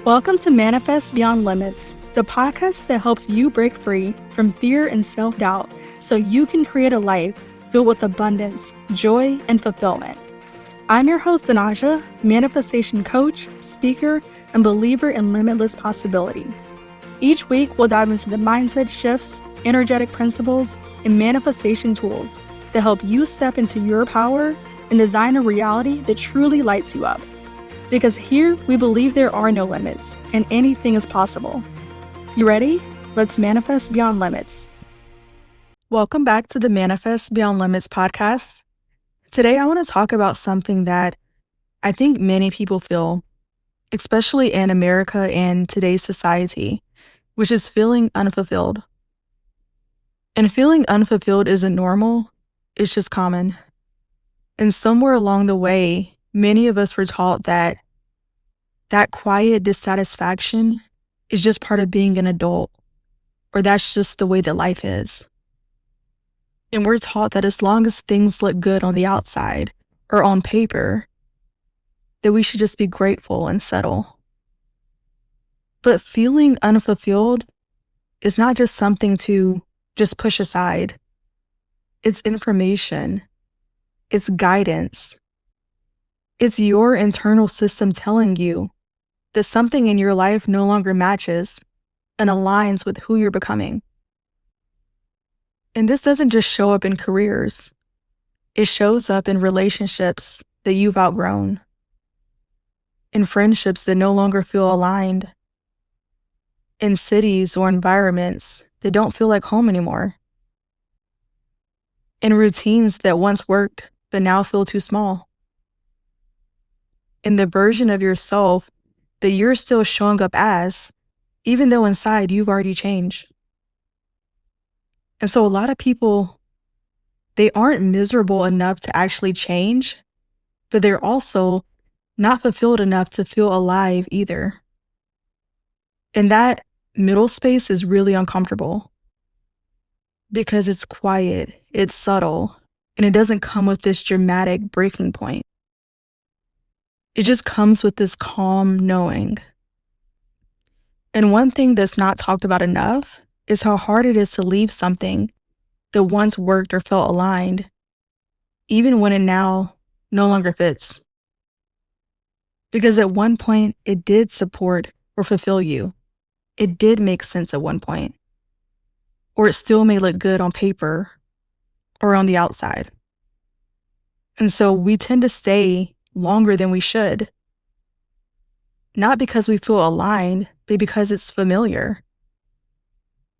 Welcome to Manifest Beyond Limits, the podcast that helps you break free from fear and self-doubt so you can create a life filled with abundance, joy, and fulfillment. I'm your host, Anaja, manifestation coach, speaker, and believer in limitless possibility. Each week, we'll dive into the mindset shifts, energetic principles, and manifestation tools that help you step into your power and design a reality that truly lights you up. Because here, we believe there are no limits, and anything is possible. You ready? Let's manifest beyond limits. Welcome back to the Manifest Beyond Limits podcast. Today, I want to talk about something that I think many people feel, especially in America and today's society, which is feeling unfulfilled. And feeling unfulfilled isn't normal, it's just common. And somewhere along the way, many of us were taught that quiet dissatisfaction is just part of being an adult, or that's just the way that life is. And we're taught that as long as things look good on the outside or on paper, that we should just be grateful and settle. But feeling unfulfilled is not just something to just push aside. It's information. It's guidance. It's your internal system telling you that something in your life no longer matches and aligns with who you're becoming. And this doesn't just show up in careers. It shows up in relationships that you've outgrown, in friendships that no longer feel aligned, in cities or environments that don't feel like home anymore, in routines that once worked but now feel too small, in the version of yourself that you're still showing up as, even though inside you've already changed. And so a lot of people, they aren't miserable enough to actually change, but they're also not fulfilled enough to feel alive either. And that middle space is really uncomfortable because it's quiet, it's subtle, and it doesn't come with this dramatic breaking point. It just comes with this calm knowing. And one thing that's not talked about enough is how hard it is to leave something that once worked or felt aligned, even when it now no longer fits. Because at one point, it did support or fulfill you. It did make sense at one point. Or it still may look good on paper or on the outside. And so we tend to stay longer than we should. Not because we feel aligned, but because it's familiar.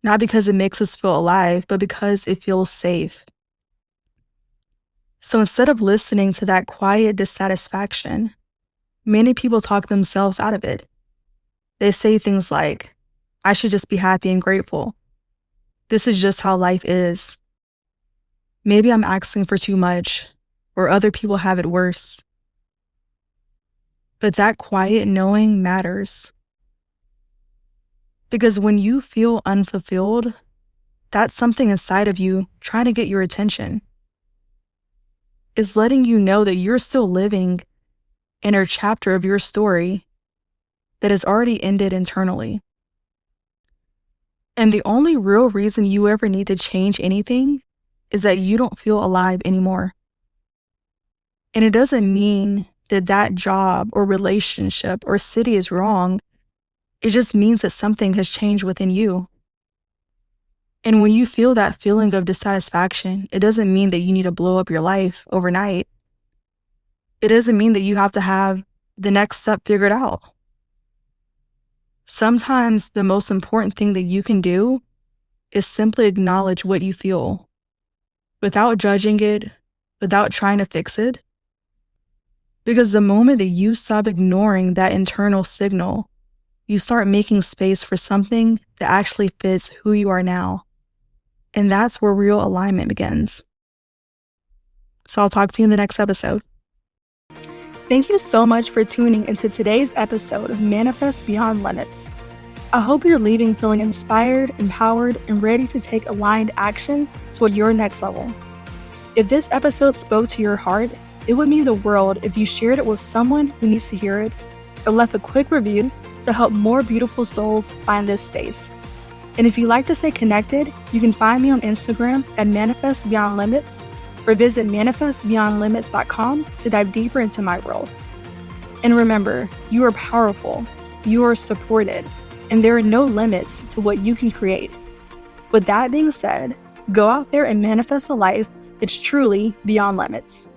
Not because it makes us feel alive, but because it feels safe. So instead of listening to that quiet dissatisfaction, many people talk themselves out of it. They say things like, I should just be happy and grateful. This is just how life is. Maybe I'm asking for too much, or other people have it worse. But that quiet knowing matters. Because when you feel unfulfilled, that's something inside of you trying to get your attention. It's letting you know that you're still living in a chapter of your story that has already ended internally. And the only real reason you ever need to change anything is that you don't feel alive anymore. And it doesn't mean that job or relationship or city is wrong. It just means that something has changed within you. And when you feel that feeling of dissatisfaction, it doesn't mean that you need to blow up your life overnight. It doesn't mean that you have to have the next step figured out. Sometimes the most important thing that you can do is simply acknowledge what you feel without judging it, without trying to fix it. Because the moment that you stop ignoring that internal signal, you start making space for something that actually fits who you are now. And that's where real alignment begins. So I'll talk to you in the next episode. Thank you so much for tuning into today's episode of Manifest Beyond Limits. I hope you're leaving feeling inspired, empowered, and ready to take aligned action toward your next level. If this episode spoke to your heart, it would mean the world if you shared it with someone who needs to hear it, or left a quick review to help more beautiful souls find this space. And if you'd like to stay connected, you can find me on Instagram at Manifest Beyond Limits, or visit manifestbeyondlimits.com to dive deeper into my world. And remember, you are powerful, you are supported, and there are no limits to what you can create. With that being said, go out there and manifest a life that's truly beyond limits.